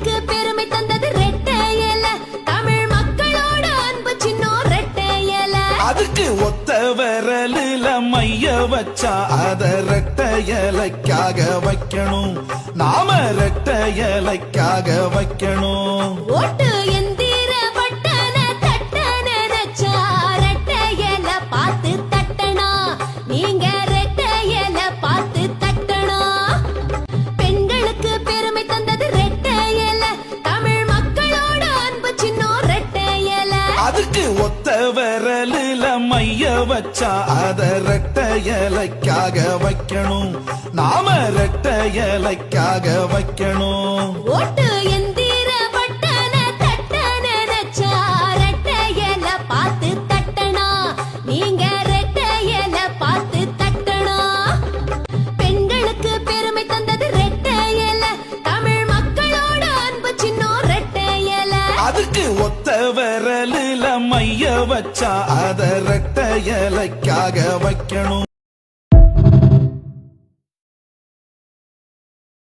பெண்களுக்கு பெருமை தந்தது ரெட்டை இலை. தமிழ் மக்களோட அன்பு சின்னம் ரெட்டை இலை. அதுக்கு ஒத்த விரலில மைய வச்சா அத ரெட்டை இலைக்காக வைக்கணும். நாம ரெட்டை இலைக்காக வைக்கணும். ஓட்டு எந்திர பட்டன தட்ட நினைச்சா ரெட்டை இலை பார்த்து தட்டனா. நீங்க ரெட்டை இலை பார்த்து தட்டனா. பெண்களுக்கு பெருமை தந்தது ரெட்டை இலை. தமிழ் மக்களோட அன்பு சின்னம் ரெட்டை இலை. அதுக்கு ஒத்த விரலில மைய வச்சா அத ரெட்டை இலைக்காக வைக்கணும். நாம ரெட்டை இலைக்காக வைக்கணும். ஓட்டு எந்திர பட்டன தட்ட நினைச்சா ரெட்டை இலை பார்த்து தட்டனா. நீங்க ரெட்டை இலை பார்த்து தட்டனா. பெண்களுக்கு பெருமை தந்தது ரெட்டை இலை. தமிழ் மக்களோட அன்பு சின்னம் ரெட்டை இலை. அதுக்கு ஒத்த விரலில மைய வச்சா அத ரெட்டை இலைக்காக வைக்கணும்.